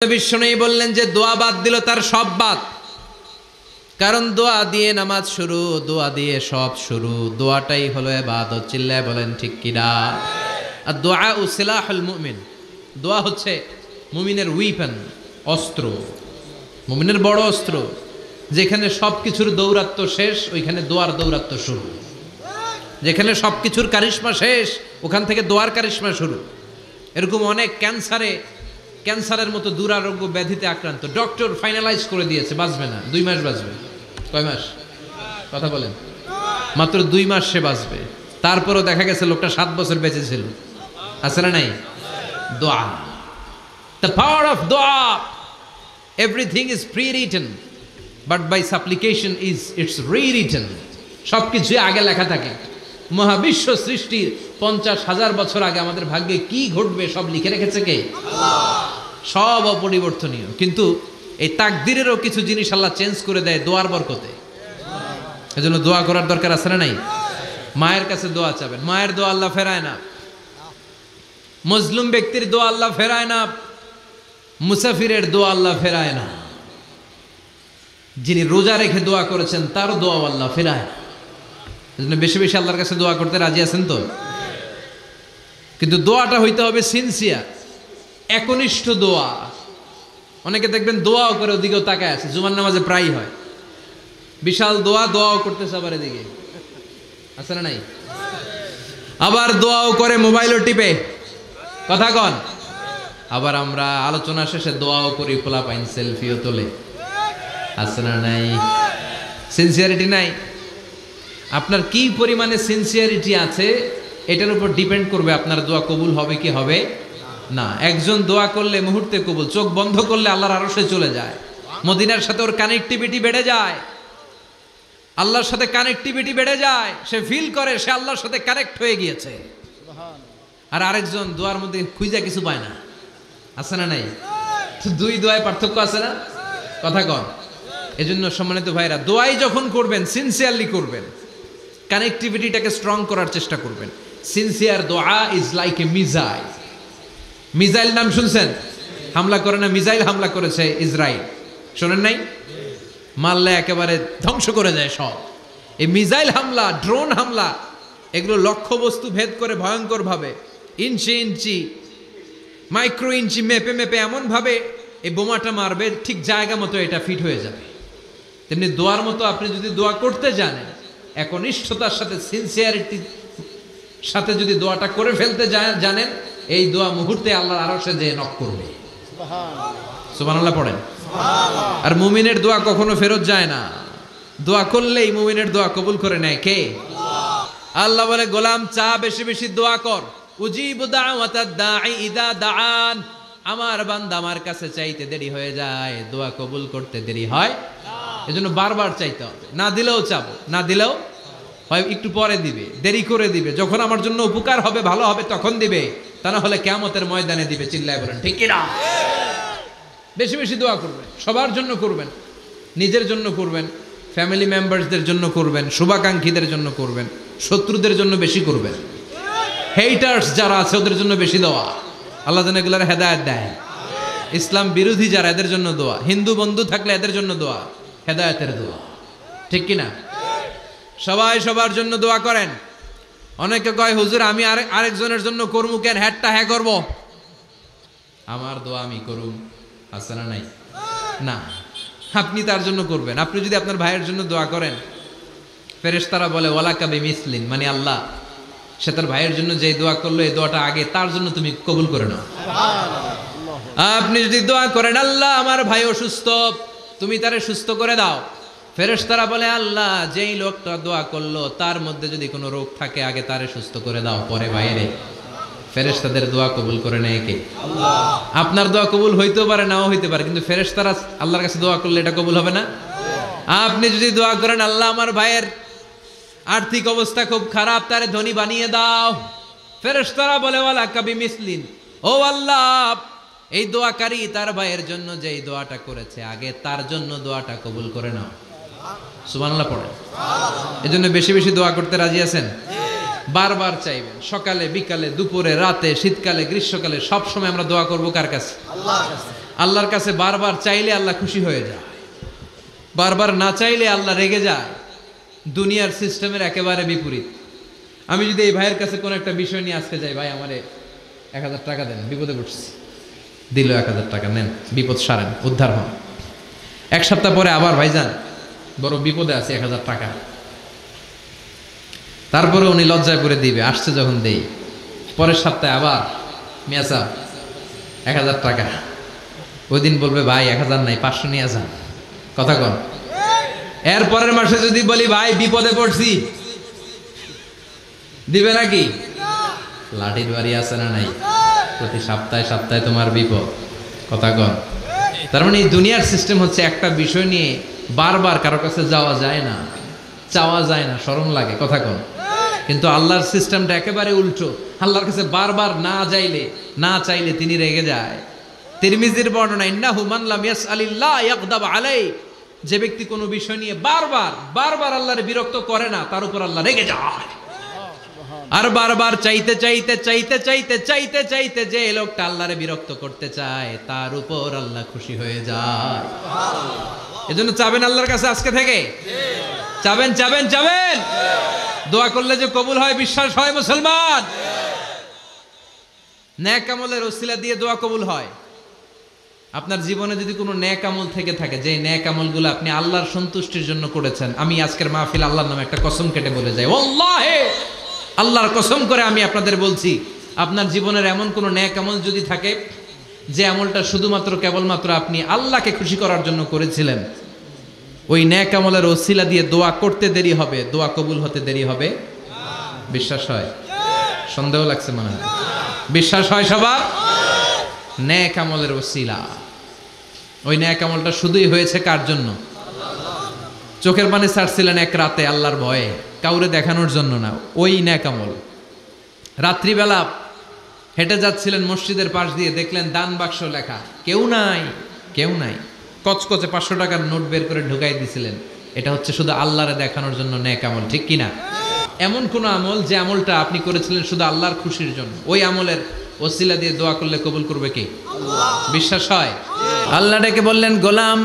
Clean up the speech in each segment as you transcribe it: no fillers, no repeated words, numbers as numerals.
বিশ্বনবী বললেন যে দোয়া বাদ দিল তার সব বাদ। কারণ দোয়া দিয়ে নামাজ শুরু, দোয়া দিয়ে সব শুরু, দোয়াটাই হলো ইবাদত। চিল্লায় বলেন ঠিক কিনা? আর দোয়া সিলাহুল মুমিন, দোয়া হচ্ছে মুমিনের উইপেন, অস্ত্র, মুমিনের বড় অস্ত্র। যেখানে সব কিছুর দৌরাত্ম্য শেষ, ওইখানে দোয়ার দৌরাত্ম্য শুরু। যেখানে সব কিছুর কারিশমা শেষ, ওখান থেকে দোয়ার কারিশমা শুরু। এরকম অনেক ক্যান্সারের মতো দুরারোগ্য ব্যাধিতে আক্রান্ত, ডক্টর ফাইনালাইজ করে দিয়েছে বাঁচবে না, 2 মাস বাঁচবে। কয় মাস? কথা বলেন। মাত্র 2 মাস সে বাঁচবে। তারপরও দেখা গেছে লোকটা 7 বছর বেঁচে ছিল। আছে না নাই? দোয়া, the power of dua. Everything is pre written but by supplication is it's rewritten. সবকিছু আগে লেখা থাকে। মহাবিশ্ব সৃষ্টির 50,000 বছর আগে আমাদের ভাগ্যে কি ঘটবে সব লিখে রেখেছে কে? সব অপরিবর্তনীয়। কিন্তু এই তাকদিরেরও কিছু জিনিস আল্লাহ চেঞ্জ করে দেয় দোয়ার বরকতে। এজন্য দোয়া করার দরকার আছে না নাই? মায়ের কাছে দোয়া চাবেন, মায়ের দোয়া আল্লাহ ফেরায় না। মজলুম ব্যক্তির দোয়া আল্লাহ ফেরায় না। মুসাফিরের দোয়া আল্লাহ ফেরায় না। যিনি রোজা রেখে দোয়া করেছেন তার দোয়া আল্লাহ ফেরায় না। এজন্য বেশি বেশি আল্লাহর কাছে দোয়া করতে রাজি আছেন তো? কিন্তু দোয়াটা হইতে হবে সিনসিয়ার, একনিষ্ঠ দোয়া। অনেকে দেখবেন দোয়াও করে ওদিকেও তাকায় আছে, জুমার নামাজে প্রায় হয়। বিশাল দোয়াও করতেছে আবার এদিকে, আছে না নাই? আবার দোয়াও করে মোবাইলও টিপে, কথা কন। আবার আমরা আলোচনা শেষে দোয়াও করি, পোলা পাইন সেলফিও তোলে, আছে না নাই? সিনসিয়ারিটি নাই। আপনার কি পরিমাণে সিনসিয়ারিটি আছে এটার উপর ডিপেন্ড করবে আপনার দোয়া কবুল হবে কি হবে না। একজন দোয়া করলে মুহূর্তে কবুল, চোখ বন্ধ করলে আল্লাহর আরশে চলে যায়। মদিনার সাথে ওর কানেক্টিভিটি বেড়ে যায়, আল্লাহর সাথে কানেক্টিভিটি বেড়ে যায়। সে ফিল করে সে আল্লাহর সাথে কানেক্ট হয়ে গিয়েছে। আর আরেকজন দোয়ার মধ্যে খুঁজে কিছু পায় না, আছে না নাই? দুই দোয়ায় পার্থক্য আছে না? কথা কন। এজন্য সম্মানিত ভাইরা, দোয়াই যখন করবেন সিনসিয়ারলি করবেন, কানেক্টিভিটিটাকে স্ট্রং করার চেষ্টা করবেন। সিনসিয়ার দোয়া is like a missile. Missile নাম শুনছেন? হামলা করে না, মিসাইল হামলা করেছে ইসরায়েল, শোনেন নাই? মারলে একেবারে ধ্বংস করে যায় সব। এই মিসাইল হামলা, ড্রোন হামলা, এগুলো লক্ষ্য বস্তু ভেদ করে ভয়ঙ্কর ভাবে, ইঞ্চি ইঞ্চি, মাইক্রো ইঞ্চি মেপে মেপে এমন ভাবে এই বোমাটা মারবে, ঠিক জায়গা মতো এটা ফিট হয়ে যাবে। তেমনি দোয়ার মতো আপনি যদি দোয়া করতে জানেন, একনিষ্ঠতার সাথে সিনসিয়ারিটির সাথে যদি দোয়াটা করে ফেলতে জানেন, এই দোয়া মুহূর্তে আল্লাহর আরশে যেয়ে নক করবে। সুবহানাল্লাহ পড়েন। আর মুমিনের দোয়া কখনো ফেরত যায় না। দোয়া করলেই মুমিনের দোয়া কবুল করে নেয় কে? আল্লাহ বলে, গোলাম চা বেশি বেশি দোয়া কর। উজিবু দাওয়াতাদ দাঈ ইযা দাআন। আমার বান্দা আমার কাছে চাইতে দেরি হয়ে যায়, দোয়া কবুল করতে দেরি হয়। এজন্য বারবার চাইতে হবে। না দিলেও চাবো, না দিলেও হয় একটু পরে দিবে, দেরি করে দিবে। যখন আমার জন্য উপকার হবে, ভালো হবে, তখন দিবে। তা না হলে কিয়ামতের ময়দানে দিবে। চিল্লায় বলেন ঠিক কি না? বেশি বেশি দোয়া করবেন, সবার জন্য করবেন, নিজের জন্য করবেন, ফ্যামিলি মেম্বারসদের জন্য করবেন, শুভাকাঙ্ক্ষীদের জন্য করবেন, শত্রুদের জন্য বেশি করবেন, হেটার্স যারা আছে ওদের জন্য বেশি দোয়া। আল্লাহ যেন এগুলোর হেদায়েত দেয়। ইসলাম বিরোধী যারা, এদের জন্য দোয়া। হিন্দু বন্ধু থাকলে এদের জন্য দোয়া, হেদায়েতের দোয়া, ঠিক কিনা? সবাই সবার জন্য দোয়া করেন। অনেকে কয়, হুজুর আমি আরেকজনের জন্য করবো কেন, হ্যাটটা হ্যাঁ করবো, আমার দোয়া আমি করুম, আছে না নাই? না, আপনি তার জন্য করবেন। আপনি যদি আপনার ভাইয়ের জন্য দোয়া করেন, ফেরেশতারা বলে ওয়ালাকা বিমিসলিন, মানে আল্লাহ সে তার ভাইয়ের জন্য যে দোয়া করলো, এই দোয়াটা আগে তার জন্য তুমি কবুল করে নাও। আপনি যদি দোয়া করেন, আল্লাহ আমার ভাই অসুস্থ, তুমি তারে সুস্থ করে দাও, ফেরেশতারা বলে আল্লাহ যেই লোকটা দোয়া করলো তার মধ্যে যদি কোনো রোগ থাকে আগে তারে সুস্থ করে দাও, পরে বাইরে। ফেরেশতাদের দোয়া কবুল করে নেয় কে? আল্লাহ। আপনার দোয়া কবুল হইতেও পারে, নাও হইতে পারে, কিন্তু ফেরেশতারা আল্লাহর কাছে দোয়া করলে এটা কবুল হবে না? আপনি যদি দোয়া করেন, আল্লাহ আমার ভাইয়ের আর্থিক অবস্থা খুব খারাপ, তারে ধনী বানিয়ে দাও, ফেরেশতারা বলে ওয়ালাকা বিমিসলিন, ও আল্লাহ এই দোয়াকারী তার ভাইয়ের জন্য যেই দোয়াটা করেছে আগে তার জন্য দোয়াটা কবুল করে নাও। সুবহানাল্লাহ পড়ে। এজন্য বেশি বেশি দোয়া করতে রাজি আছেন? বারবার চাইবেন, সকালে বিকালে দুপুরে রাতে শীতকালে গ্রীষ্মকালে সব সময় আমরা দোয়া করব কার কাছে? আল্লাহর কাছে। আল্লাহর কাছে বারবার চাইলে আল্লাহ খুশি হয়ে যায়, বারবার না চাইলে আল্লাহ রেগে যায়। দুনিয়ার সিস্টেমের একেবারে বিপরীত। আমি যদি এই ভাইয়ের কাছে কোনো একটা বিষয় নিয়ে আজকে যাই, ভাই আমারে 1000 টাকা দেন, বিপদে পড়ছি, দিল 1000 টাকা, নেন, বিপদ সারেন, উদ্ধার হন। এক সপ্তাহ পরে আবার ভাইজান বড় বিপদে আছে, 1000 টাকা। তারপরে উনি লজ্জায় পড়ে দিবে, আসছে যখন দেই। পরের সপ্তাহে আবার মিয়া সাহেব 1000 টাকা। ওই দিন বলবে ভাই 1000 নাই, 500 নিয়ে যান, কথা কন। এর পরের মাসে যদি বলি ভাই বিপদে পড়ছি, দিবে নাকি? লাঠির বাড়ি আছে না নাই? প্রতি সপ্তাহে সপ্তাহে তোমার বিপদ, কথা কন। তার মানে এই দুনিয়ার সিস্টেম হচ্ছে একটা বিষয় নিয়ে বারবার কারো কাছে যাওয়া যায় না, চাওয়া যায় না, শরম লাগে, কথা কন। কিন্তু আল্লাহর সিস্টেমটা একেবারে উল্টো। আল্লাহর কাছে বারবার না চাইলে তিনি রেগে যায়। তিরমিজির বর্ণনা, ইন্নাহু মান লাম ইয়াসআলিল্লাহ ইয়াগদাব আলাই, যে ব্যক্তি কোনো বিষয় নিয়ে বারবার আল্লাহর বিরক্ত করে না, তার উপর আল্লাহ রেগে যায়। আর বারবার চাইতে যে লোকটা আল্লাহরে বিরক্ত করতে চায়, তার উপর আল্লাহ খুশি হয়ে যায়। এজন্য চাবেন আল্লাহর কাছে আজকে থেকে, চাবেন। দোয়া করলে যে কবুল হয়, বিশ্বাস হয় মুসলমান। নেক আমলের ওসিলা দিয়ে দোয়া কবুল হয়। আপনার জীবনে যদি কোনো নেক আমল থেকে থাকে, যে নেক আমলগুলো আপনি আল্লাহর সন্তুষ্টির জন্য করেছেন, আমি আজকের মাহফিল আল্লাহর নামে একটা কসম কেটে বলে যাই, ওয়াল্লাহি, আল্লাহর কসম করে আমি আপনাদের বলছি, আপনার জীবনের এমন কোনো নেক আমল যদি থাকে, যে আমলটা শুধুমাত্র কেবলমাত্র আপনি আল্লাহকে খুশি করার জন্য করেছিলেন, ওই নেক আমলের ওসিলা দিয়ে দোয়া করতে দেরি হবে, দোয়া কবুল হতে দেরি হবে। বিশ্বাস হয়? সন্দেহ লাগছে মনে হয়? বিশ্বাস হয় সবার? নেক আমলের ওসিলা, ওই নেক আমলটা শুধুই হয়েছে কার জন্য? চোখের পানি ছাড়ছিলেন এক রাতে আল্লাহর ভয়ে, কাউরে দেখানোর জন্য না, ওই নেক আমল। রাত্রিবেলা হেঁটে যাচ্ছিলেন মসজিদের পাশ দিয়ে, দেখলেন দান বাক্স লেখা, কেউ নাই, কচকচে 500 টাকার নোট বের করে ঢুকাই দিছিলেন। এটা হচ্ছে শুধু আল্লাহরে দেখানোর জন্য নেক আমল, ঠিক কিনা? এমন কোন আমল যে আমলটা আপনি করেছিলেন শুধু আল্লাহর খুশির জন্য, ওই আমলের ওসিলা দিয়ে দোয়া করলে কবুল করবে কে? বিশ্বাস হয়? আল্লাহ ডেকে বললেন, গোলাম,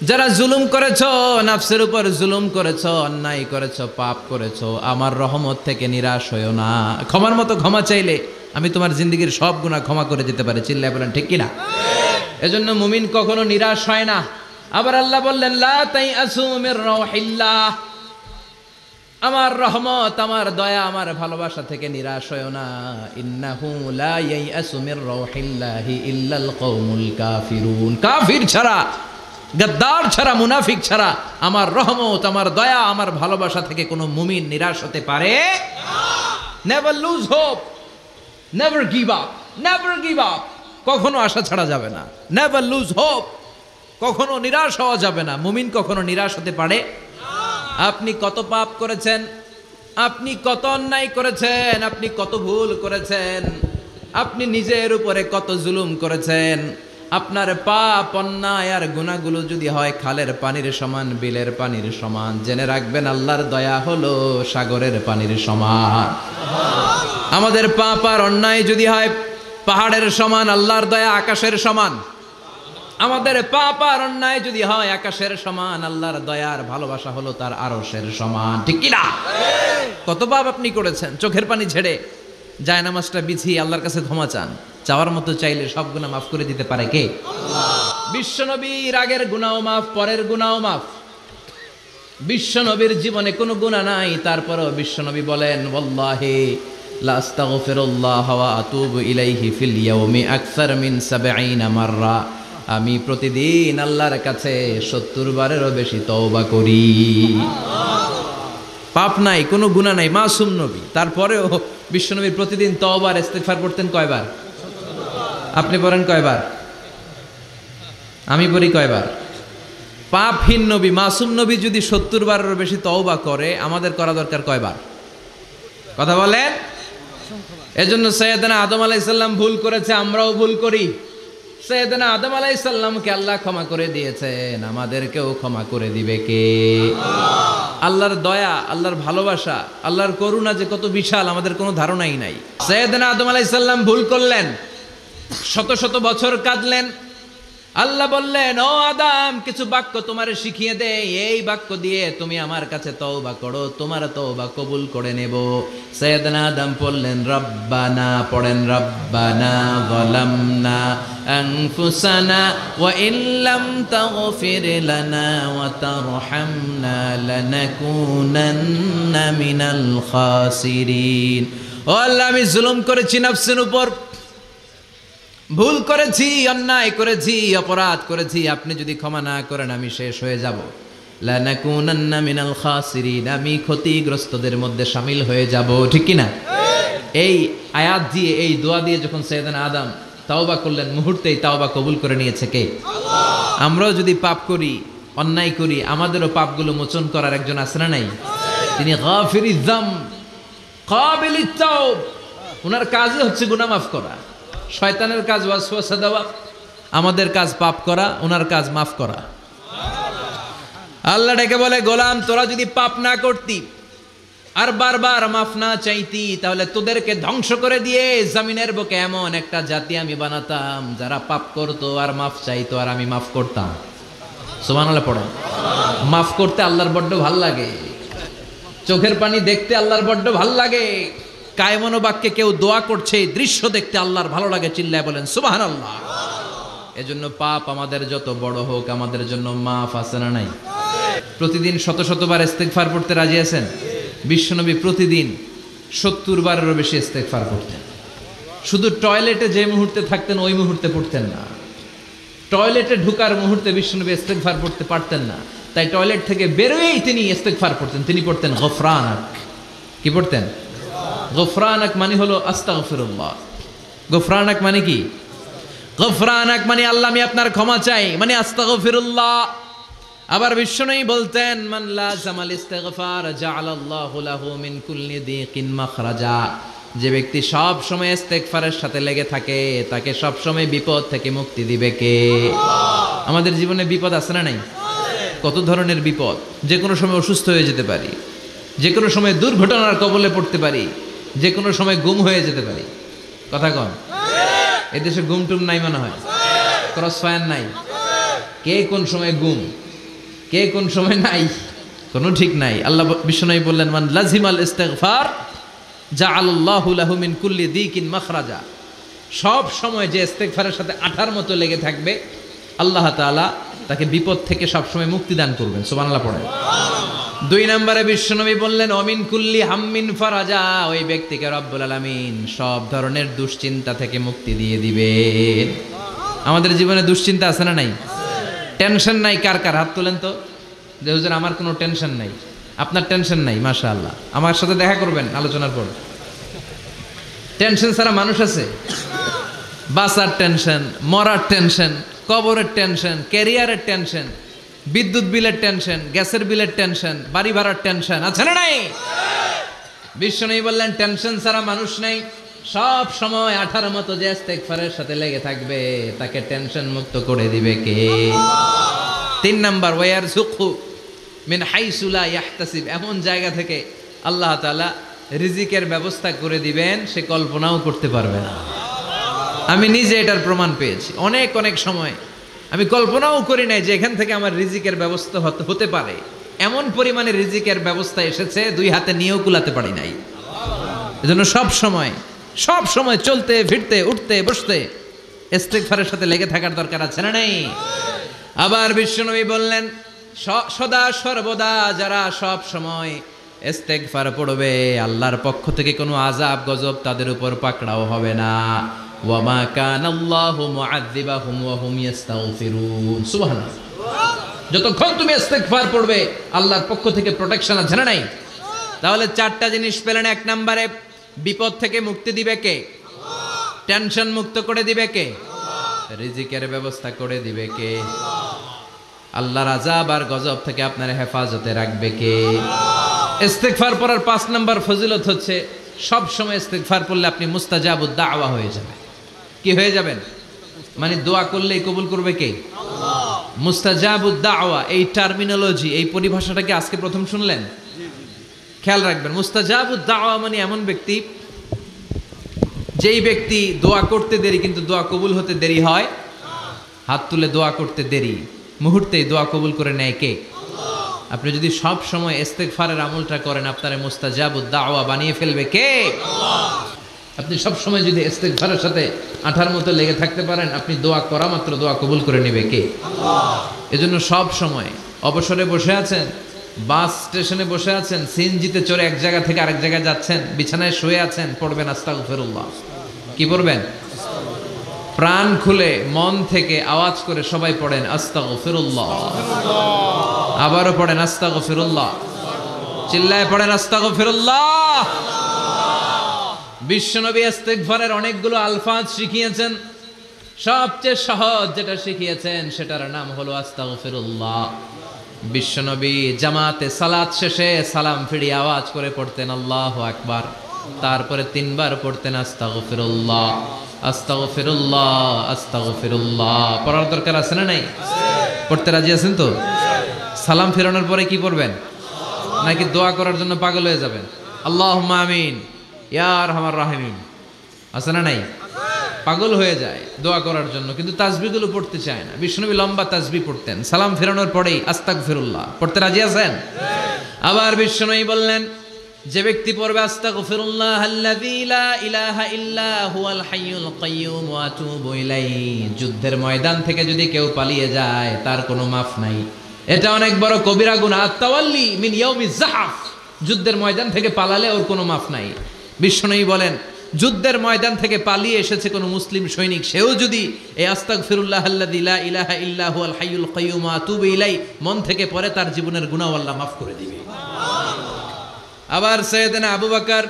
যারা জুলুম করেছো, নাফসের উপর জুলুম করেছো, অন্যায় করেছো, পাপ করেছো, আমার রহমত থেকে নিরাশ হইও না। ক্ষমার মতো ক্ষমা চাইলে আমি তোমার জিন্দেগীর সব গুনাহ ক্ষমা করে দিতে পারি। চিল্লায় বলেন ঠিক কিনা? এজন্য মুমিন কখনো নিরাশ হয় না। আবার আল্লাহ বললেন, লা তাইআসু মির রাউহিল্লাহ, আমার রহমত, আমার দয়া, আমার ভালোবাসা থেকে নিরাশ হয়ো না। ইন্নাহু লা ইয়াইআসু মির রাউহিল্লাহি ইল্লাল কওমুল কাফিরুন, কাফির ছাড়া, গাদ্দার ছাড়া, মুনাফিক ছাড়া আমার রহমত, আমার দয়া, আমার ভালোবাসা থেকে কোনো মুমিন নিরাশ হতে পারে না। Never lose hope, never give up, কখনো আশা ছাড়া যাবে না। নেভার লুজ হোপ, কখনো নিরাশ হওয়া যাবে না। মুমিন কখনো নিরাশ হতে পারে না। আপনি কত পাপ করেছেন, আপনি কত অন্যায় করেছেন, আপনি কত ভুল করেছেন, আপনি নিজের উপরে কত জুলুম করেছেন। আপনার পাপ, অন্যায় আর গুনাহগুলো যদি হয় খালের পানির সমান, বিলের পানির সমান, জেনে রাখবেন আল্লাহর দয়া হলো সাগরের পানির সমান। আমাদের পাপ আর অন্যায় যদি হয় পাহাড়ের সমান, আল্লাহর দয়া আকাশের সমান। আমাদের পাপ আর অন্যায় যদি হয় আকাশের সমান, আল্লাহর দয়ার ভালোবাসা হলো তার আরশের সমান, ঠিক কি না? কত পাপ আপনি করেছেন, চোখের পানি ছেড়ে জায়নামাজটা বিছিয়ে আল্লাহর কাছে ক্ষমা চান। চাওয়ার মতো চাইলে সব গুনাহ মাফ করে দিতে পারে কে? আল্লাহ। বিশ্বনবীর আগের গুনাহও মাফ, পরের গুনাহও মাফ। বিশ্বনবীর জীবনে কোনো গুনাহ নাই, তারপরেও বিশ্বনবী বলেন, ওয়াল্লাহি লা আস্তাগফিরুল্লাহ ওয়া আতুবু ইলাইহি ফিল ইয়াউমি আকসার মিন 70 মাররা, আমি প্রতিদিন আল্লাহর কাছে 70 বারেরও বেশি তওবা করি। পাপ নাই, কোনো গুনাহ নাই, মাসুম নবী, তারপরেও বিশ্বনবী প্রতিদিন তওবার ইস্তিগফার করতেন কয়বার? আপনি পড়েন কয়বার? আমি পড়ি কয়বার? পাপহীন নবী, মাসুম নবী যদি 70 বারেরও বেশি তওবা করে, আমাদের করা দরকার কয়বার? কথা বলেন। এজন্য সাইয়েদনা আদম আলাইহিস সালাম ভুল করেছে, আমরাও ভুল করি। সাইয়েদনা আদম আলাইহিস সালামকে আল্লাহ ক্ষমা করে দিয়েছেন, আমাদেরকেও ক্ষমা করে দিবে কে? আল্লাহর দয়া, আল্লাহর ভালোবাসা, আল্লাহর করুণা যে কত বিশাল আমাদের কোনো ধারণাই নাই। সাইয়েদনা আদম আলাইহিস সালাম ভুল করলেন, শত শত বছর কাঁদলেন, আল্লাহ বললেন, ও আদম, কিছু বাক্য তোমারে শিখিয়ে দে, এই বাক্য দিয়ে তুমি আমার কাছে তওবা করো, তোমার তওবা কবুল করে নেব। সাইয়েদনা আদম বললেন, রব্বানা, পড়েন, রব্বানা যালামনা আনফুসানা ওয়া ইল্লাম তাগফির লানা ওয়া তারহামনা লানাকুনান্না মিনাল খাসিরিন। ও আল্লাহ, আমি জুলুম করেছি নফসের উপর, ভুল করেছি, অন্যায় করেছি, অপরাধ করেছি, আপনি যদি ক্ষমা না করেন আমি শেষ হয়ে যাব। লানাকুনান্না মিনাল খাসিরিন, আমি ক্ষতিগ্রস্তদের মধ্যে শামিল হয়ে যাব। ঠিক কি না? এই আয়াত দিয়ে, এই দোয়া দিয়ে যখন সাইয়েদনা আদম তাওবা করলেন, মুহূর্তেই তাওবা কবুল করে নিয়েছে কে? আল্লাহ। আমরাও যদি পাপ করি, অন্যায় করি, আমাদেরও পাপগুলো মোচন করার একজন আছে না নাই? তিনি গাফিরিয যাম কাবিলিত তাওব, ওনার কাজই হচ্ছে গুনাহ মাফ করা। শয়তানের কাজ ওয়াসওয়াসা দেওয়া, আমাদের কাজ পাপ করা, ওনার কাজ মাফ করা। আল্লাহ ডেকে বলে, গোলাম, তোরা যদি পাপ না করতি আর বারবার মাফ না চাইতি, তাহলে তোদেরকে ধ্বংস করে দিয়ে জমিনের বুকে এমন একটা জাতি আমি বানাতাম যারা পাপ করতো আর মাফ চাইতো, আর আমি মাফ করতাম। সুবহানাল্লাহ পড়েন। মাফ করতে আল্লাহর বড্ড ভাল লাগে, চোখের পানি দেখতে আল্লাহর বড্ড ভাল লাগে। কায়মনো বাক্যে কেউ দোয়া করছে, এই দৃশ্য দেখতে আল্লাহর ভালো লাগে, চিল্লায় বলেন সুবহানাল্লাহ। এজন্য পাপ আমাদের যত বড় হোক, আমাদের জন্য মাফ আছে না নাই? প্রতিদিন শত শতবার ইস্তেগফার পড়তে রাজি আছেন? বিশ্বনবী প্রতিদিন 70 বারেরও বেশি ইস্তেগফার করতেন। শুধু টয়লেটে যে মুহূর্তে থাকতেন ওই মুহূর্তে পড়তেন না, টয়লেটে ঢুকার মুহূর্তে বিশ্বনবী ইস্তেগফার পড়তে পারতেন না, তাই টয়লেট থেকে বেরোয়েই তিনি ইস্তেগফার পড়তেন। তিনি পড়তেন গফরানাক। কি পড়তেন? গফরানাক মানে হলো আস্তাগফিরুল্লাহ। গফরানাক মানে কি? গফরানাক মানে আল্লাহ, আমি আপনার ক্ষমা চাই, মানে আস্তাগফিরুল্লাহ। আবার বিশ্বনবী বলতেন, মান লাযামাল ইস্তিগফার জাআলাল্লাহু লাহু মিন কুল্লি দিকিন মাখরাজা। যে ব্যক্তি সব সময় ইস্তেগফারের সাথে লেগে থাকে, তাকে সব সময় বিপদ থেকে মুক্তি দিবে কে? আমাদের জীবনে বিপদ আছে না নাই? কত ধরনের বিপদ। যে কোনো সময় অসুস্থ হয়ে যেতে পারি, যে কোনো সময় দুর্ঘটনার কবলে পড়তে পারি, যে কোনো সময় গুম হয়ে যেতে পারি। কথা কন, এদেশে গুম টুম নাই মনে হয়, ক্রস ফায়ার নাই। কে কোন সময় গুম, কে কোন সময় নাই, কোনো ঠিক নাই। আল্লাহ বিশ্বনবী বললেন, মান লাজিমাল ইস্তিগফার জাআলাল্লাহু লাহু মিন কুল্লি দিকিন মাখরাজা। সব সময় যে ইস্তিগফারের সাথে আঠার মতো লেগে থাকবে, আল্লাহ তাআলা তাকে বিপদ থেকে সব সময় মুক্তি দান করবেন। সুবহানাল্লাহ পড়েন। 2 নম্বরে বিশ্বনবী বললেন, অমিন কুল্লি হাম্মিন ফারাজা। ওই ব্যক্তিকে রব্বুল আলামিন সব ধরনের দুশ্চিন্তা থেকে মুক্তি দিয়ে দিবেন। আমাদের জীবনে দুশ্চিন্তা আছে না নাই? টেনশন নাই কার কার? হাত তোলেন তো, যে হুজুর আমার কোনো টেনশন নাই। আপনার টেনশন নাই, মাশাআল্লাহ। আমার সাথে দেখা করবেন আলোচনার পর। টেনশন ছাড়া মানুষ আছে? বাসার টেনশন, মরার টেনশন, কবরের টেনশন, ক্যারিয়ারের টেনশন, বিদ্যুৎ বিলের টেনশন, গ্যাসের বিলের টেনশন, বাড়ি ভাড়ার টেনশন আছে না নাই? বিশ্বনবী বললেন, টেনশন ছাড়া মানুষ নাই। সব সময় 18 মতো যে ইস্তেগফারের সাথে লেগে থাকবে, তাকে টেনশন মুক্ত করে দিবে কে? 3 নাম্বার, ওয়ারযুকহু মিন হাইসু লা ইয়াহতাসিব। এমন জায়গা থেকে আল্লাহ তাআলা রিজিকের ব্যবস্থা করে দিবেন, সে কল্পনাও করতে পারবে না। আমি নিজে এটার প্রমাণ পেয়েছি। অনেক অনেক সময় আমি কল্পনাও করি নাই যে এখান থেকে আমার রিজিকের ব্যবস্থা হতে পারে। এমন পরিমাণে রিজিকের ব্যবস্থা এসেছে, 2 হাতে নিয়েও কুলাতে পারি নাই। এজন্য সব সময় চলতে ফিরতে উঠতে বসতে ইস্তেগফারের সাথে লেগে থাকার দরকার আছে না নাই? আবার বিশ্বনবী বললেন, সদা সর্বদা যারা সব সময় ইস্তেগফার পড়বে, আল্লাহর পক্ষ থেকে কোনো আযাব গজব তাদের উপর পাকড়াও হবে না। ওয়ামা কানাল্লাহু মুআযযিবাহুম ওয়া হুম ইস্তাগফিরুন। সুবহানাল্লাহ। যতক্ষণ তুমি ইস্তেগফার পড়বে, আল্লাহর পক্ষ থেকে প্রোটেকশন আছে না নাই? তাহলে 4টা জিনিস পেলেন। 1 নম্বরে, বিপদ থেকে মুক্তি দিবে কে? আল্লাহ। টেনশন মুক্ত করে দিবে কে? আল্লাহ। রিজিকের ব্যবস্থা করে দিবে কে? আল্লাহ। আল্লাহর আযাব আর গজব থেকে আপনার হেফাজতে রাখবে কে? আল্লাহ। ইস্তেগফার পড়ার 5 নম্বর ফজিলত হচ্ছে, সব সময় ইস্তেগফার পড়লে আপনি মুস্তাজাবুদ দাওয়া হয়ে যাবেন। কি হয়ে যাবেন? মানে দোয়া করলেই কবুল করবে কে? আল্লাহ। মুস্তাজাবুদ দাওয়া, এই টার্মিনোলজি, এই পরিভাষাটাকে আজকে প্রথম শুনলেন? খেয়াল রাখবেন, মুস্তাজাবুদ দাওয়া মানে এমন ব্যক্তি, যেই ব্যক্তি দোয়া করতে দেরি কিন্তু দোয়া কবুল হতে দেরি হয় হাত তুলে দোয়া করতে দেরি, মুহূর্তেই দোয়া কবুল করে নেয় কে? আপনি যদি সব সময় ইস্তেগফারের আমলটা করেন, আপনারে মুস্তাজাবুদ দাওয়া বানিয়ে ফেলবে কে? আপনি সব সময় যদি ইস্তেগফারের সাথে আঠার মতো লেগে থাকতে পারেন, আপনি দোয়া করা মাত্র দোয়া কবুল করে নেবে কে? এজন্য সব সময় অবসরে বসে আছেন, বাস স্টেশনে বসে আছেন, সিএনজিতে চড়ে এক জায়গা থেকে আরেক জায়গায় যাচ্ছেন, বিছানায় শুয়ে আছেন, পড়বেন আস্তাগফিরুল্লাহ। কি পড়বেন? প্রাণ খুলে মন থেকে আওয়াজ করে সবাই পড়েন আস্তাগফিরুল্লাহ। আবারও পড়েন আস্তাগফিরুল্লাহ, চিল্লায় পড়েন আস্তাগফিরুল্লাহ। বিশ্বনবী ইস্তেগফারের অনেকগুলো আলফাজ শিখিয়েছেন, সবচেয়ে সহজ যেটা শিখিয়েছেন সেটার নাম হলো আস্তাগফিরুল্লাহ। বিশ্বনবী জামাতে সালাত শেষে সালাম ফিরিয়ে আওয়াজ করে পড়তেন আল্লাহু আকবার, তারপরে 3 বার পড়তেন আস্তাগফিরুল্লাহ আস্তাগফিরুল্লাহ আস্তাগফিরুল্লাহ। পড়ার দরকার আছে না নাই? পড়তে রাজি আছেন তো? সালাম ফেরানোর পরে কি পড়বেন? নাকি দোয়া করার জন্য পাগল হয়ে যাবেন? আল্লাহুম্মা আমিন ইয়া আরহামার রাহিমিন, আছে না নাই? পাগল হয়ে যায় দোয়া করার জন্য, কিন্তু তাসবিহগুলো পড়তে চায় না। বিশ্বনবী লম্বা তাসবিহ পড়তেন, সালাম ফেরানোর পরেই আস্তাগফিরুল্লাহ। পড়তে রাজি আছেন? আবার বিশ্বনবী বললেন, যে ব্যক্তি পড়বে আস্তাগফিরুল্লাহ আল্লাযী লা ইলাহা ইল্লা হুয়াল হাইয়ুল কাইয়্যুম ওয়া আতুবু ইলাইহি, যুদ্ধের ময়দান থেকে যদি কেউ পালিয়ে যায় তার কোনো মাফ নাই। এটা অনেক বড় কবিরা গুনাহ। আত-তাওয়াল্লি মিন ইয়াউমিজ যাহফ, যুদ্ধের ময়দান থেকে পালালে ওর কোনো মাফ নাই। বিশ্বনবী বলেন, যুদ্ধের ময়দান থেকে পালিয়ে এসেছে কোনো মুসলিম সৈনিক, সেও যদি এই আস্তাগফিরুল্লাহ আল্লাযী লা ইলাহা ইল্লা হুয়াল হাইয়ুল কাইয়্যুম ওয়া আতুবু ইলাইহি মন থেকে পড়ে, তার জীবনের গুনাহ আল্লাহ মাফ করে দিবে। আবার সাইয়েদনা আবু বকর,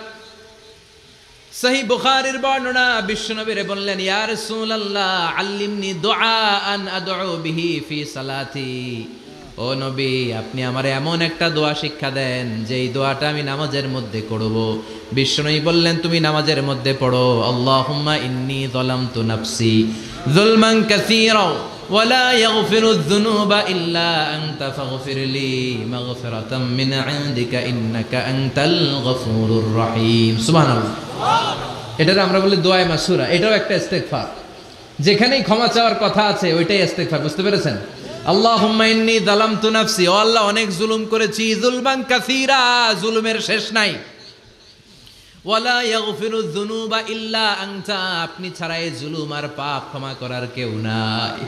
সহিহ বুখারীর বর্ণনা, বিশ্বনবীরে বললেন, ইয়া রাসূলুল্লাহ আল্লিমনি দুআআন আদউ বিহি ফি সালাতি। ও নবী, আপনি আমারে এমন একটা দোয়া শিক্ষা দেন যেই দোয়াটা আমি নামাজের মধ্যে করব। বিশ্বনবী বললেন, তুমি নামাজের মধ্যে পড়ো, আল্লাহুম্মা ইন্নী যালামতু নাফসি যুলমান কাসীরা ওয়া লা ইয়াগফিরুয যুনুবা ইল্লা আনতা ফাগফিরলি মাগফিরাতাম মিন ইনদিকা ইন্নাকা আনতাল গফুরুর রহিম। সুবহানাল্লাহ। এটার আমরা বলি দোয়ায়ে মাসুরা, এটাও একটা ইস্তেগফার। যেখানেই ক্ষমা চাওয়ার কথা আছে ওইটাই ইস্তেগফার। বুঝতে পেরেছেন? আল্লাহুম্মা ইন্নী যালামতু নাফসি, ও আল্লাহ অনেক জুলুম করেছি, যুলমান কাসীরা, জুলুমের শেষ নাই। ওয়ালা ইয়াগফিরুয যুনুবা ইল্লা আনতা, আপনি ছাড়া এই জুলুম আর পাপ ক্ষমা করার কেউ নাই।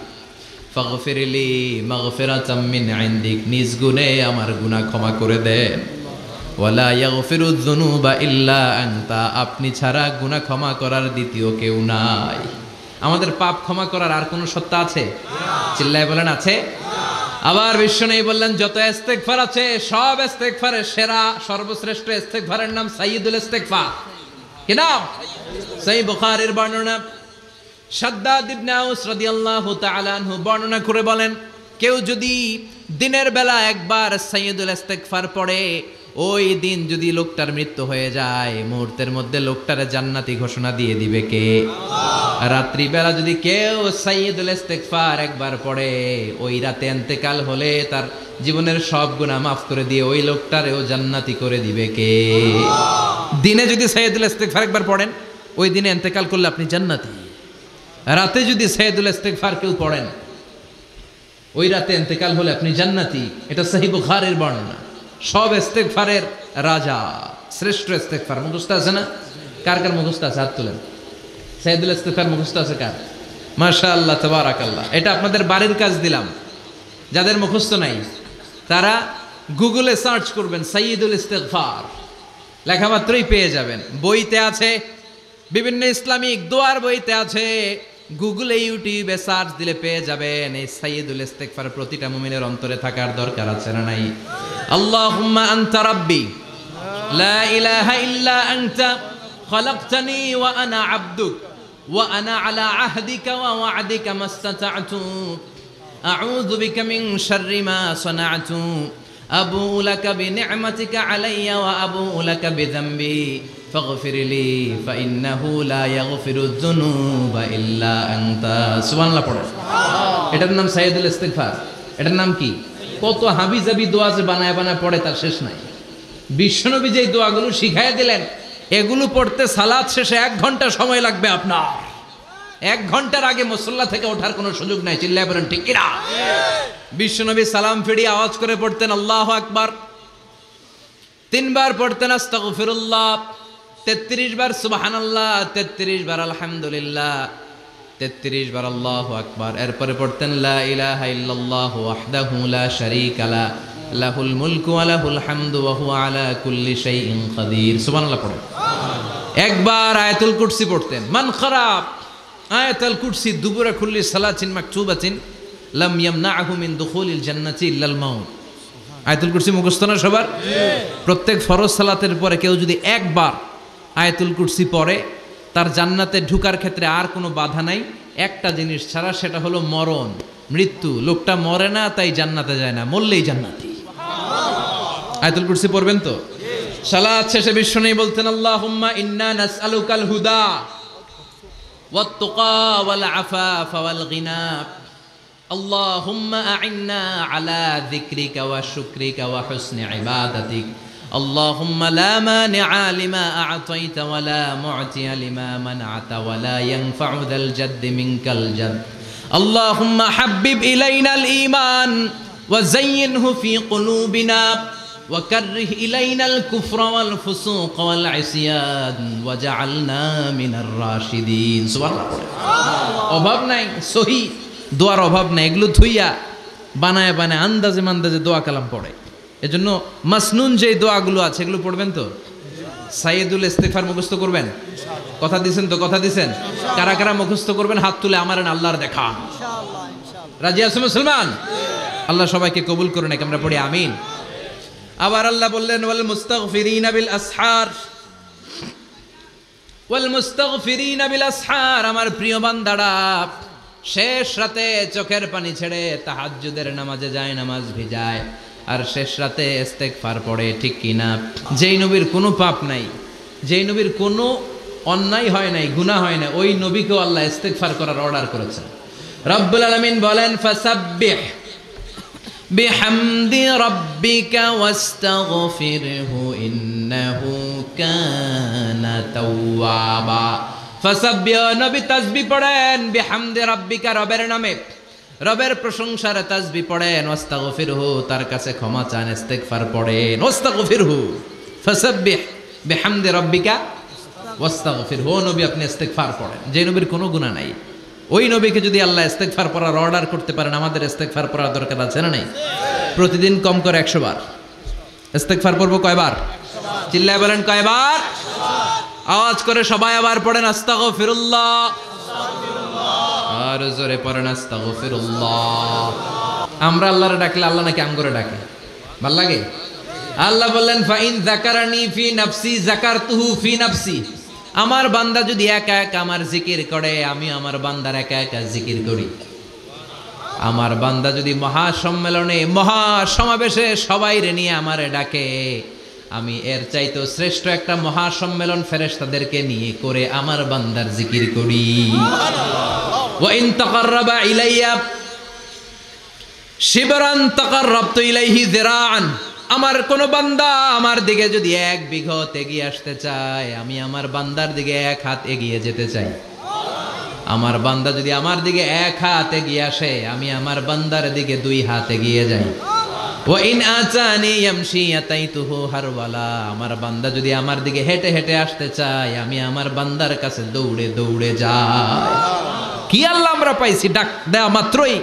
ফাগফিরলি মাগফিরাতাম মিন ইনদিক, নিজ গুণে আমার গুনাহ ক্ষমা করে দেন। ওয়ালা ইয়াগফিরুয যুনুবা ইল্লা আনতা, আপনি ছাড়া গুনাহ ক্ষমা করার দ্বিতীয় কেউ নাই। আমাদের পাপ ক্ষমা করার আর কোনো সত্তা আছে? চিল্লায় বলেন আছে? আবার বিশ্বনবী বললেন, যত ইস্তেগফার আছে সব ইস্তেগফারের সেরা সর্বশ্রেষ্ঠ ইস্তেগফারের নাম সাইয়্যিদুল ইস্তেগফার। কি নাম? সহিহ বুখারীর বর্ণনা, শাদ্দাদ ইবনে আউস রাদিয়াল্লাহু তাআলা আনহু বর্ণনা করে বলেন, কেউ যদি দিনের বেলা একবার সাইয়্যিদুল ইস্তেগফার পড়ে, ওই দিন যদি লোকটার মৃত্যু হয়ে যায়, মুহূর্তের মধ্যে লোকটারে জান্নাতি ঘোষণা দিয়ে দিবে কে? রাত্রি বেলা যদি কেউ সাইয়্যিদুল ইস্তেগফার একবার পড়ে, ওই রাতে ইন্তেকাল হলে তার জীবনের সব গুনাহ মাফ করে দিয়ে ওই লোকটারেও জান্নাতি করে দিবে কে? দিনে যদি সাইয়্যিদুল ইস্তেগফার একবার পড়েন, ওই দিনে ইন্তেকাল করলে আপনি জান্নাতি। রাতে যদি সাইয়্যিদুল ইস্তেগফার কেউ পড়েন, ওই রাতে ইন্তেকাল হলে আপনি জান্নাতি। এটা সহিহ বুখারীর বর্ণনা। সব ইস্তেগফারের রাজা, শ্রেষ্ঠ ইস্তেগফার। মুখস্থ আছে না? কার কার মুখস্থ আছে? হাত তুলেন। সাইয়্যিদুল ইস্তেগফার মুখস্থ আছে কার? মাশাআল্লাহ, তাবারাকাল্লাহ। এটা আপনাদের বাড়ির কাজ দিলাম। যাদের মুখস্থ নাই তারা গুগলে সার্চ করবেন সাইয়্যিদুল ইস্তেগফার, লেখা মাত্রই পেয়ে যাবেন। বইতে আছে, বিভিন্ন ইসলামিক দোয়ার বইতে আছে। গুগলে ইউটিউবে সার্চ দিলে পেয়ে যাবেন। এই সাইয়্যিদুল ইস্তেগফার প্রতিটা মুমিনের অন্তরে থাকার দরকার আছে না নাই? আল্লাহুম্মা আনতা রাব্বি লা ইলাহা ইল্লা আনতা খালাকতানি ওয়া আনা আবদুক ওয়া আনা আলা আহদিকা ওয়া ওয়া'দিকা মাস্তাতা'তু আউযু বিকা মিন শাররি মা সানা'তু আবুউ লাকা বিনি'মাতিকা আলাইয়া ওয়া আবুউ লাকা বিযামবি ফাগফিরলি ফাইন্নাহু লা ইয়াগফিরুয যুনুবা ইল্লা আনতা। সুবহানাল্লাহ পড়ো। এটার নাম সাইয়্যিদুল ইস্তেগফার। এটার নাম কি? কত হাবিজাবি দোয়া যে বানায় বানায় পড়ে তার শেষ নাই। বিশ্বনবী যে দোয়াগুলো শিখাইয়া দিলেন, এগুলো পড়তে সালাত শেষে 1 ঘন্টা সময় লাগবে আপনার। 1 ঘন্টার আগে মুসল্লা থেকে ওঠার কোনো সুযোগ নাই। চিল্লায় বলেন ঠিক কিনা? বিশ্বনবী সালাম ফিরিয়ে আওয়াজ করে পড়তেন আল্লাহু আকবার, 3 বার পড়তেন আস্তাগফিরুল্লাহ, 33 বার সুবহানাল্লাহ, 33 বার আলহামদুলিল্লাহ, 33 বার আল্লাহু আকবার। এরপরে পড়তেন লা ইলাহা ইল্লাল্লাহু ওয়াহদাহু লা শারীকা লা লাহুল মুলকু ওয়া লাহুল হামদু ওয়া হুয়া আলা কুল্লি শাইইন কাদির। সুবহানাল্লাহ পড়েন। একবার আয়াতুল কুরসি পড়তেন। মান খারাপ আয়াতুল কুরসি দুবুরা কুল্লি সালাতিন মাকতুবাতিন লাম ইয়ামনাহু মিন দুখুলিল জান্নাতি ইল্লাল মাউত। আয়াতুল কুরসি মুখস্থ না সবার? প্রত্যেক ফরজ সালাতের পরে কেউ যদি একবার আয়াতুল কুরসি পড়ে তার জান্নাতে ঢুকার ক্ষেত্রে আর কোনো বাধা নাই, একটা জিনিস ছাড়া, সেটা হলো মরণ, মৃত্যু। লোকটা মরে না তাই জান্নাতে যায় না, মরলেই জান্নাতি। আয়াতুল কুরসি পড়বেন তো? সালাত শেষে বিশ্বনবী বলতেন আল্লাহুম্মা ইন্না নাসআলুকাল হুদা ওয়াত তুকা ওয়াল আফাফা ওয়াল গিনা আল্লাহুম্মা আ'ইন্না আলা যিকরিকা ওয়া শুকরিকা ওয়া হুসনি ইবাদাতিক আল্লাহুম্মা লা মানিআ লিমা আ'তাইতা ওয়া লা মু'তিয়া লিমা মানআতা ওয়া লা ইয়ানফা'ু যাল জাদ্দি মিনকাল জাদ আল্লাহুম্মা হাব্বিব ইলাইনাল ঈমান ওয়া যায়্যিনহু ফি কুলুবিনা وكره إلينا الكفر والفسوق والعصيان وجعلنا من الراشدين। সুবহানাল্লাহ। অভাব নাই, সহি দোয়ার অভাব নাই। এগুলো থুইয়া বানায় বানায় আন্দাজে মান্দাজে দোয়া কালাম পড়ে। এজন্য মাসনুন যে দোয়াগুলো আছে এগুলো পড়বেন তো? সাইয়্যিদুল ইস্তিগফার মুখস্থ করবেন? কথা দিছেন তো? কথা দিছেন? কারা কারা মুখস্থ করবেন হাত তুলে আমারেন আল্লাহর দেখা। ইনশাআল্লাহ ইনশাআল্লাহ। রাজি আছেন মুসলমান? আল্লাহ সবাইকে কবুল করুন। আমরা পড়ি আমিন। আবার আল্লাহ বললেন ওয়াল মুস্তাগফিরিনা বিল আসহার, ওয়াল মুস্তাগফিরিনা বিল আসহার। আমার প্রিয় বান্দারা শেষ রাতে চোখের পানি ছেড়ে তাহাজ্জুদের নামাজে যায়, নামাজ ভিজায়, আর শেষ রাতে ইস্তেগফার পড়ে, ঠিক কিনা? যেই নবীর কোনো পাপ নাই, যেই নবীর কোনো অন্যায় হয় নাই, গুনাহ হয় না, ওই নবীকেও আল্লাহ ইস্তেগফার করার অর্ডার করেছেন। রব্বুল আলামিন বলেন ফাসাব্বিহ বিহামদি রাব্বিকা ওয়াস্তাগফিরহু ইন্নাহু কানা তাওয়াবা। ফাসাব্বিহ, নবী তাসবিহ পড়েন, বিহামদি রাব্বিকা, রবের নামে, রবের প্রশংসার তাসবিহ পড়েন, ওয়াস্তাগফিরহু, তার কাছে ক্ষমা চান, ইস্তিগফার পড়েন। ওয়াস্তাগফিরহু, ফাসাব্বিহ বিহামদি রাব্বিকা ওয়াস্তাগফিরহু। নবী আপনি ইস্তিগফার পড়েন। যে নবীর কোনো গুনাহ নাই, ওই নবীকে যদি আল্লাহ ইস্তেগফার পড়ার অর্ডার করতে পারেন, আমাদের ইস্তেগফার পড়ার দরকার আছে না নাই? প্রতিদিন কম করে 100 বার ইস্তেগফার পড়বো। কয়বার? চিল্লায় বলেন কয়বার? আওয়াজ করে সবাই আবার পড়েন আস্তাগফিরুল্লাহ, আর জোরে পড়েন আস্তাগফিরুল্লাহ। আমরা আল্লাহরে ডাকলে আল্লাহ নাকি আমগরে ডাকে? ভাল লাগে? আল্লাহ বললেন ফাইন যাকারানি ফি নাফসি যাকারতুহু ফি নাফসি। আমার বান্দা যদি একা একা আমার জিকির করে, আমি আমার বান্দার একা একা জিকির করি। আমার বান্দা যদি মহাসম্মেলনে, মহাসমাবেশে সবাইরে নিয়ে আমারে ডাকে, আমি এর চাইতো শ্রেষ্ঠ একটা মহাসম্মেলন ফেরেশতাদেরকে নিয়ে করে আমার বান্দার জিকির করি। ওয়া ইন তাকাররাবা ইলাইয়া শিবরান তাকাররাবতু ইলাইহি যিরাআন। আমার কোন বান্দা আমার দিকে যদি 1 বিঘত এগিয়ে আসতে চায়, আমি আমার বান্দার দিকে 1 হাত এগিয়ে যেতে চাই। আমার বান্দা যদি আমার দিকে 1 হাত এগিয়ে আসে, আমি আমার বান্দার দিকে 2 হাত এগিয়ে যাই। ওয়া ইন আতানি ইয়ামশি আতাইতুহু হারওয়ালা। আমার বান্দা যদি আমার দিকে হেঁটে হেঁটে আসতে চায়, আমি আমার বান্দার কাছে দৌড়ে দৌড়ে যাই। কি আল্লাহ আমরা পাইছি, ডাক দেয়া মাত্রই,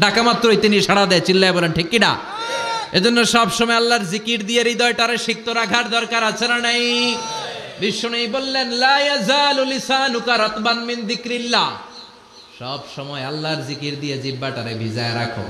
ডাকা মাত্রই তিনি সাড়া দেয়। চিল্লায় বলেন ঠিক কিনা? এজন্য সব সময় আল্লাহর জিকির দিয়ে হৃদয়টারে সিক্ত রাখার দরকার আছে না নাই? বিশ্বনবী বললেন লা ইয়াজালু লিসানুকা রাতবান মিন যিকরিল্লাহ। সব সময় আল্লাহর জিকির দিয়ে জিহ্বাটারে ভিজায় রাখো।